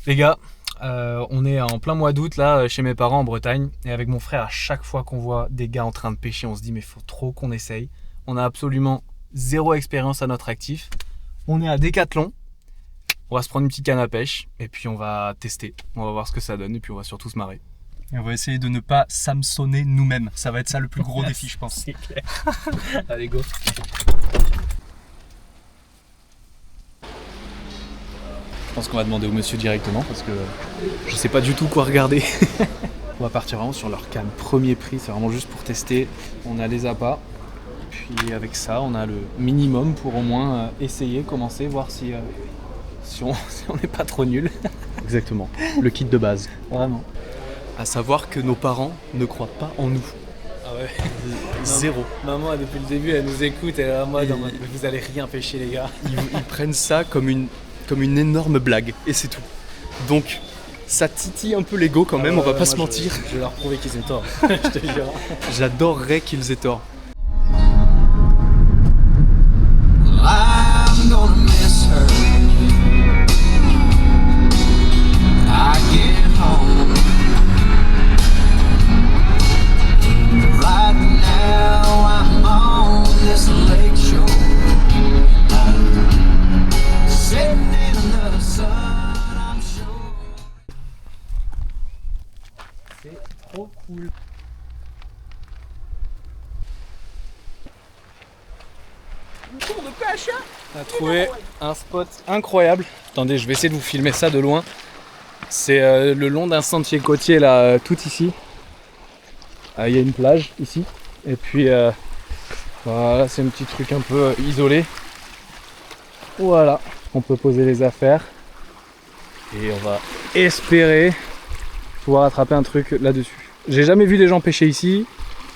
Les gars, on est en plein mois d'août là chez mes parents en Bretagne et avec mon frère à chaque fois qu'on voit des gars en train de pêcher on se dit mais faut trop qu'on essaye. On a absolument zéro expérience à notre actif. On est à Décathlon, on va se prendre une petite canne à pêche et puis on va tester. On va voir ce que ça donne et puis on va surtout se marrer. Et on va essayer de ne pas s'hameçonner nous-mêmes. Ça va être ça le plus gros défi, je pense. C'est clair. Allez go. Je pense qu'on va demander au monsieur directement parce que je sais pas du tout quoi regarder. On va partir vraiment sur leur canne premier prix, c'est vraiment juste pour tester. On a les appâts, puis avec ça on a le minimum pour au moins essayer, commencer, voir si on n'est pas trop nul. Exactement, le kit de base. Vraiment. À savoir que nos parents ne croient pas en nous. Ah ouais. Zéro. Maman depuis le début elle nous écoute, elle est en mode vous allez rien pêcher les gars. Ils prennent ça comme une énorme blague, et c'est tout. Donc, ça titille un peu l'ego quand même, on va pas se mentir. Je vais leur prouver qu'ils ont tort, je te jure. J'adorerais qu'ils aient tort. I'm gonna miss her. I get home. Right now I'm on this lake shore. Sitting in the sun, I'm sure. C'est trop cool. On a trouvé un spot incroyable. Attendez, je vais essayer de vous filmer ça de loin. C'est le long d'un sentier côtier là, tout ici. Il y a une plage ici. Et puis voilà, c'est un petit truc un peu isolé. Voilà, on peut poser les affaires. Et on va espérer pouvoir attraper un truc là-dessus. J'ai jamais vu des gens pêcher ici.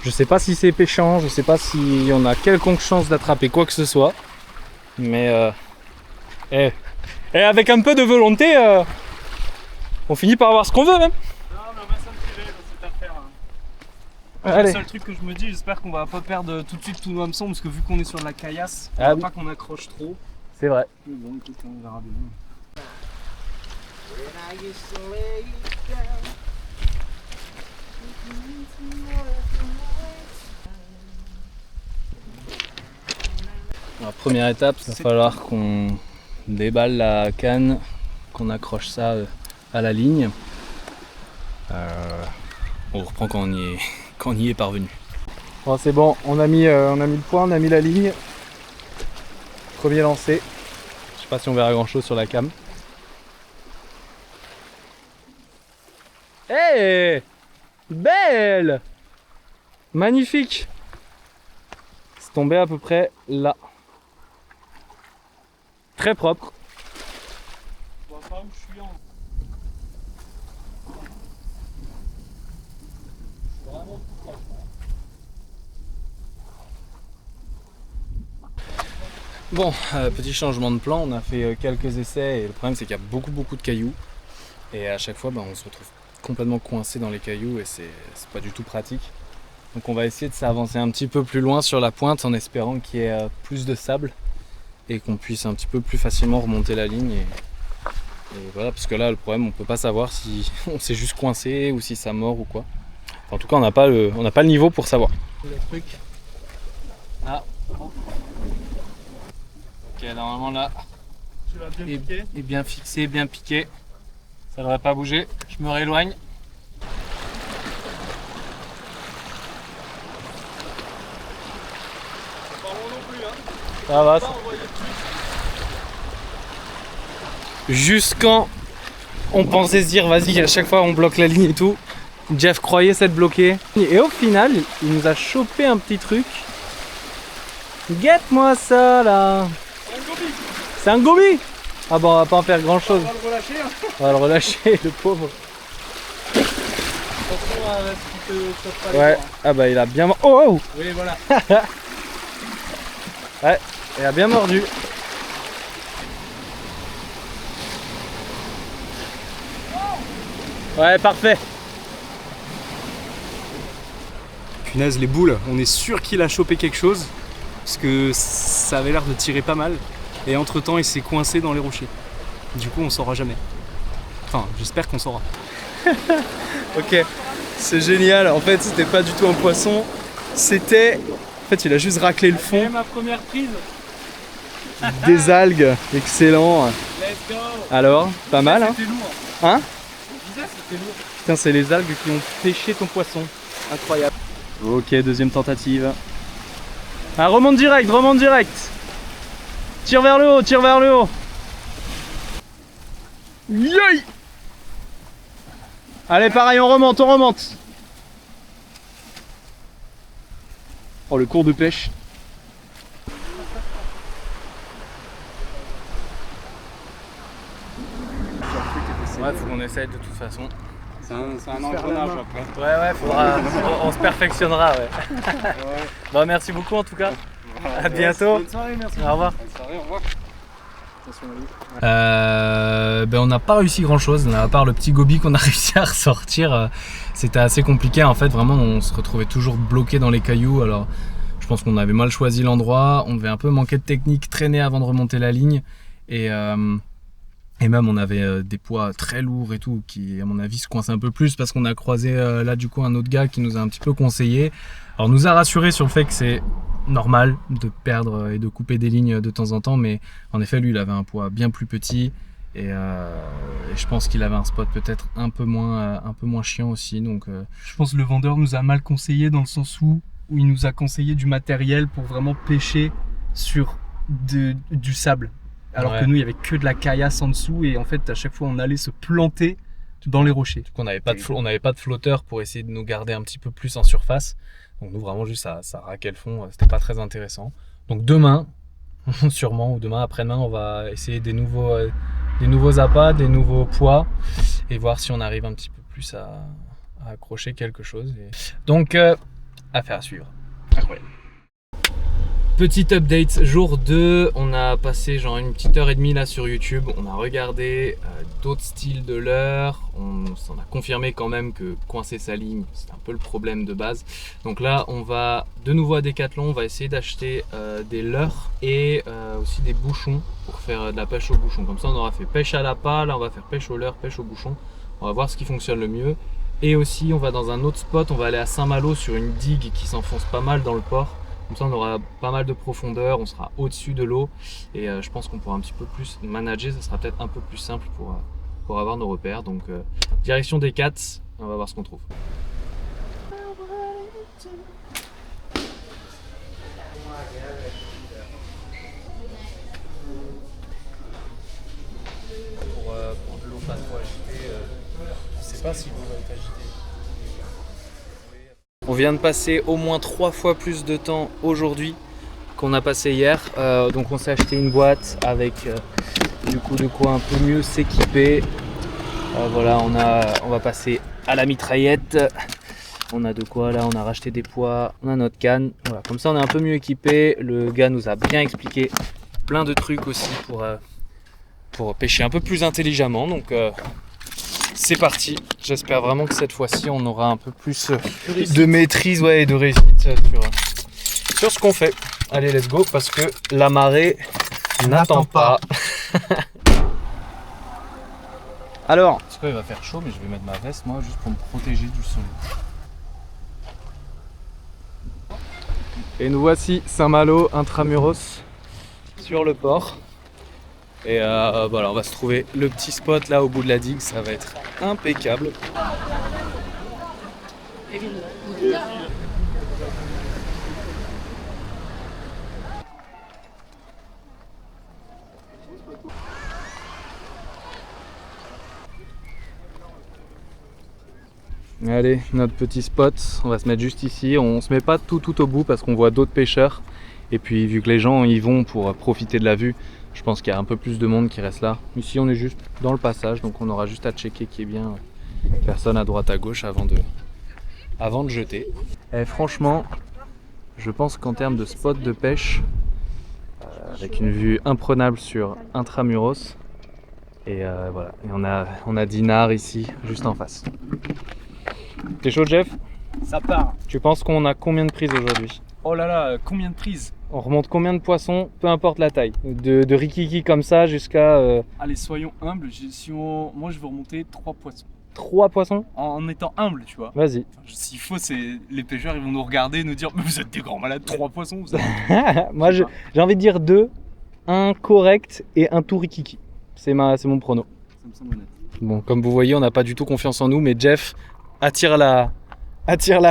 Je sais pas si c'est pêchant, je sais pas si on a quelconque chance d'attraper quoi que ce soit. Mais avec un peu de volonté, on finit par avoir ce qu'on veut même. Non, mais on va s'en tirer dans cette affaire. Allez. Le seul truc que je me dis, j'espère qu'on va pas perdre tout de suite tous nos hameçons, parce que vu qu'on est sur de la caillasse, Ah on oui. va pas qu'on accroche trop. C'est vrai. Mais bon, écoute, on verra bien. When I used to lay down. La première étape, il va falloir qu'on déballe la canne, qu'on accroche ça à la ligne. On reprend quand on y est parvenu. Bon, c'est bon, on a mis le point, on a mis la ligne. Premier lancé. Je sais pas si on verra grand chose sur la cam. Hey, belle, magnifique. C'est tombé à peu près là. Très propre. Je vois pas où je suis en. Bon, petit changement de plan, on a fait quelques essais et le problème c'est qu'il y a beaucoup de cailloux et à chaque fois on se retrouve complètement coincé dans les cailloux et c'est pas du tout pratique. Donc on va essayer de s'avancer un petit peu plus loin sur la pointe en espérant qu'il y ait plus de sable et qu'on puisse un petit peu plus facilement remonter la ligne et voilà, parce que là le problème on peut pas savoir si on s'est juste coincé ou si ça mord ou quoi. Enfin, en tout cas on n'a pas le niveau pour savoir. Le truc. Ah. Ok, normalement là, Tu vas bien piquer. est bien fixé, bien piqué. Ça devrait pas bouger. Je me rééloigne. Pas long non plus, hein. Ça va. Pas envoyer de suite. Jusqu'en on pensait se dire vas-y, à chaque fois on bloque la ligne et tout. Jeff croyait s'être bloqué. Et au final, il nous a chopé un petit truc. Guette-moi ça là. C'est un gobi. Ah bon, on va pas en faire grand chose. On va le relâcher, hein. On va le relâcher, le pauvre. Attention à ce qu'il te chope pas les Ouais, doigts. ah bah il a bien... Oh, oh. Oui, voilà. Ouais, il a bien mordu. Ouais, parfait. Punaise, les boules, on est sûr qu'il a chopé quelque chose, parce que ça avait l'air de tirer pas mal, et entre temps il s'est coincé dans les rochers. Du coup on saura jamais. Enfin, j'espère qu'on saura. Ok, c'est génial. En fait, c'était pas du tout un poisson. C'était. En fait, il a juste raclé le fond. Ma première prise. Des algues. Excellent. Let's go. Alors, pas mal, hein? C'était lourd. Hein? Je disais, c'était lourd. Putain, c'est les algues qui ont pêché ton poisson. Incroyable. Ok, deuxième tentative. Ah, remonte direct, remonte direct. Tire vers le haut, tire vers le haut. Yoï! Allez, pareil, on remonte, on remonte. Oh, le cours de pêche. Ouais, faut qu'on essaye de toute façon. C'est un engrenage après. Ouais, faudra. on se perfectionnera, ouais. Bon, merci beaucoup en tout cas. À bientôt. Bonne soirée, merci. Au revoir. Bonne soirée, au revoir. On n'a pas réussi grand chose, à part le petit goby qu'on a réussi à ressortir. C'était assez compliqué en fait, vraiment on se retrouvait toujours bloqué dans les cailloux. Alors je pense qu'on avait mal choisi l'endroit, on devait un peu manquer de technique, traîner avant de remonter la ligne et même on avait des poids très lourds et tout qui à mon avis se coincent un peu plus parce qu'on a croisé là du coup un autre gars qui nous a un petit peu conseillé. Alors nous a rassuré sur le fait que c'est normal de perdre et de couper des lignes de temps en temps, mais en effet lui il avait un poids bien plus petit et je pense qu'il avait un spot peut-être un peu moins chiant aussi, donc Je pense que le vendeur nous a mal conseillé dans le sens où il nous a conseillé du matériel pour vraiment pêcher sur du sable. Alors Ouais. que nous, il n'y avait que de la caillasse en dessous et en fait, à chaque fois, on allait se planter dans les rochers. on n'avait pas de flotteur pour essayer de nous garder un petit peu plus en surface, donc nous vraiment juste ça raquait le fond, c'était pas très intéressant. Donc demain sûrement, ou demain après-demain, on va essayer des nouveaux appâts, des nouveaux poids et voir si on arrive un petit peu plus à accrocher quelque chose. Donc affaire à suivre. Incroyable. Petit update, jour 2, on a passé genre une petite heure et demie là sur YouTube, on a regardé d'autres styles de leurres, on s'en a confirmé quand même que coincer sa ligne, c'est un peu le problème de base. Donc là, on va de nouveau à Decathlon, on va essayer d'acheter des leurres et aussi des bouchons pour faire de la pêche au bouchon. Comme ça, on aura fait pêche à l'appât, là on va faire pêche au leurre, pêche au bouchon. On va voir ce qui fonctionne le mieux. Et aussi, on va dans un autre spot, on va aller à Saint-Malo sur une digue qui s'enfonce pas mal dans le port. Comme ça, on aura pas mal de profondeur, on sera au-dessus de l'eau et je pense qu'on pourra un petit peu plus manager, ça sera peut-être un peu plus simple pour avoir nos repères. Donc, direction des 4, on va voir ce qu'on trouve. Pour de l'eau pas trop agitée, je sais pas si l'eau va être agitée. On vient de passer au moins 3 fois plus de temps aujourd'hui qu'on a passé hier. Donc on s'est acheté une boîte avec du coup de quoi un peu mieux s'équiper. Voilà, on va passer à la mitraillette. On a de quoi là, on a racheté des poids, on a notre canne. Voilà, comme ça on est un peu mieux équipé. Le gars nous a bien expliqué plein de trucs aussi pour pêcher un peu plus intelligemment. Donc c'est parti, j'espère vraiment que cette fois-ci on aura un peu plus de maîtrise et de réussite sur ce qu'on fait. Allez, let's go, parce que la marée n'attend pas. Alors, C'est quoi, il va faire chaud, mais je vais mettre ma veste moi juste pour me protéger du soleil. et nous voici Saint-Malo, intramuros, Sur le port. Et voilà, on va se trouver le petit spot là au bout de la digue, ça va être impeccable. Allez, notre petit spot, on va se mettre juste ici. On se met pas tout au bout parce qu'on voit d'autres pêcheurs. Et puis vu que les gens y vont pour profiter de la vue, je pense qu'il y a un peu plus de monde qui reste là. Ici on est juste dans le passage, donc on aura juste à checker qu'il y ait bien personne à droite à gauche avant de jeter. Et franchement, je pense qu'en termes de spot de pêche, avec une vue imprenable sur Intramuros, et voilà, et on a Dinard ici, juste en face. T'es chaud, Jeff? Ça part. Tu penses qu'on a combien de prises aujourd'hui? Oh là là, combien de prises? On remonte combien de poissons, peu importe la taille. De rikiki comme ça jusqu'à... Allez, soyons humbles. Moi, je veux remonter 3 poissons. 3 poissons? En étant humble, tu vois. Vas-y. Enfin, s'il faut, les pêcheurs, ils vont nous regarder et nous dire, mais vous êtes des grands malades, 3 poissons. Moi, j'ai envie de dire 2. Un correct et un tout rikiki. C'est mon prono. Ça me semble honnête. Bon, comme vous voyez, on n'a pas du tout confiance en nous, mais Jeff attire la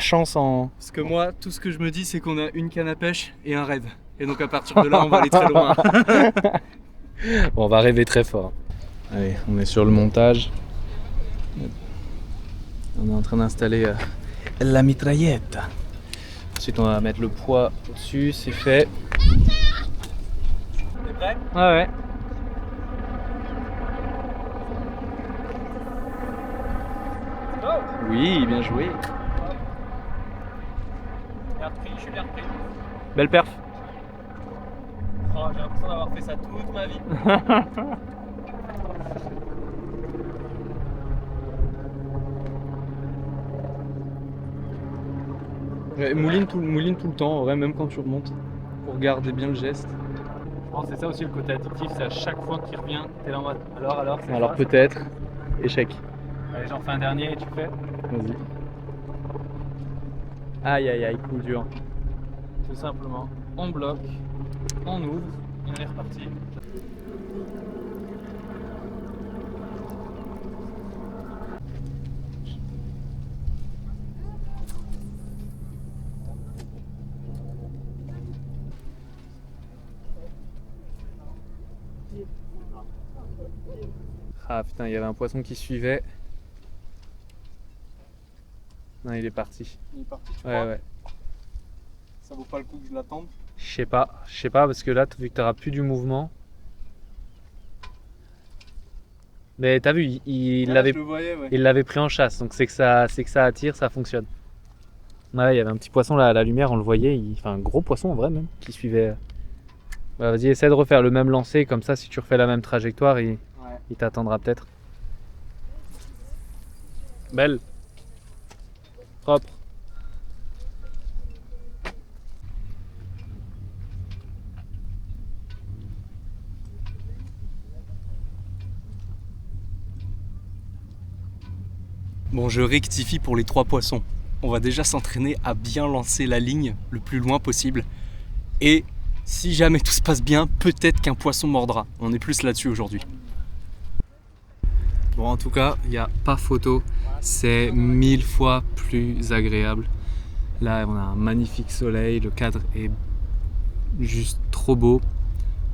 chance en... Parce que moi, tout ce que je me dis, c'est qu'on a une canne à pêche et un rêve. Et donc à partir de là, on va aller très loin. Bon, on va rêver très fort. Allez, on est sur le montage. On est en train d'installer la mitraillette. Ensuite, on va mettre le poids au-dessus, c'est fait. T'es prêt? Ouais. Oui, bien joué. Je suis bien repris. Belle perf. Oh, j'ai l'impression d'avoir fait ça toute ma vie. Ouais, mouline tout le temps, en vrai, même quand tu remontes. Pour garder bien le geste. Je pense que c'est ça aussi le côté addictif, c'est à chaque fois qu'il revient, t'es là en mode alors, c'est Alors ça. peut-être, échec. Allez, j'en fais un dernier et tu fais. Vas-y. Aïe aïe aïe, coup dur. Tout simplement, on bloque, on ouvre, et on est reparti. Ah putain, il y avait un poisson qui suivait. Non, il est parti. Il est parti, tu Ouais, crois? ouais. Ça vaut pas le coup que je l'attende? Je sais pas parce que là, vu que t'auras plus du mouvement. Mais t'as vu, il Je le voyais, ouais. l'avait pris en chasse, donc c'est que ça attire, ça fonctionne. Ouais, il y avait un petit poisson là à la lumière, on le voyait, enfin un gros poisson en vrai même, qui suivait. Bah, vas-y, essaie de refaire le même lancer, comme ça si tu refais la même trajectoire, il t'attendra peut-être. Belle. Propre. Bon, je rectifie pour les 3 poissons. On va déjà s'entraîner à bien lancer la ligne le plus loin possible. Et si jamais tout se passe bien, peut-être qu'un poisson mordra. On est plus là-dessus aujourd'hui. Bon, en tout cas, il n'y a pas photo. C'est 1000 fois plus agréable. Là, on a un magnifique soleil. Le cadre est juste trop beau.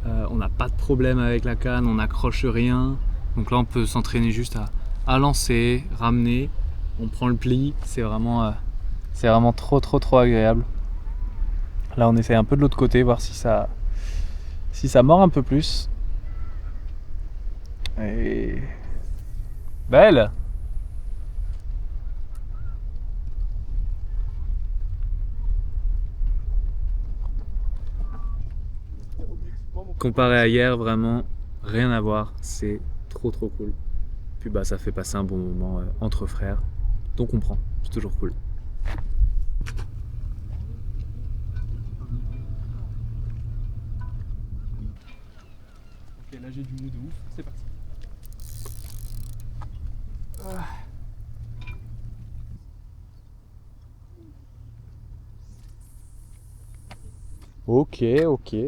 On n'a pas de problème avec la canne. On n'accroche rien. Donc là, on peut s'entraîner juste à lancer, ramener. On prend le pli. C'est vraiment trop agréable. Là, on essaie un peu de l'autre côté, voir si ça mord un peu plus. Et... Belle! Comparé à hier, vraiment rien à voir. C'est trop cool. Puis bah ça fait passer un bon moment entre frères. Donc on prend, c'est toujours cool. Ok, là j'ai du mou de ouf, c'est parti. Ok. Et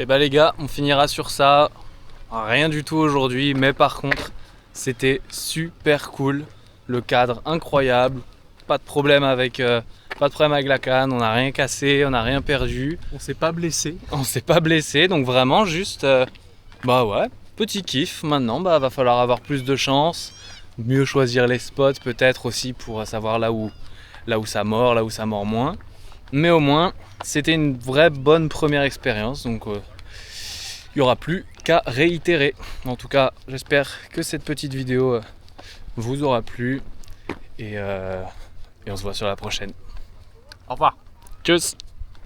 bah les gars, on finira sur ça. Rien du tout aujourd'hui, mais par contre, c'était super cool. Le cadre incroyable, pas de problème avec la canne, on n'a rien cassé, on n'a rien perdu. On s'est pas blessé. On s'est pas blessé, donc vraiment juste, bah ouais, petit kiff. Maintenant, bah va falloir avoir plus de chance, mieux choisir les spots peut-être aussi pour savoir là où ça mord, là où ça mord moins. Mais au moins, c'était une vraie bonne première expérience, donc il n'y aura plus qu'à réitérer. En tout cas, j'espère que cette petite vidéo vous aura plu. Et on se voit sur la prochaine. Au revoir. Tchuss.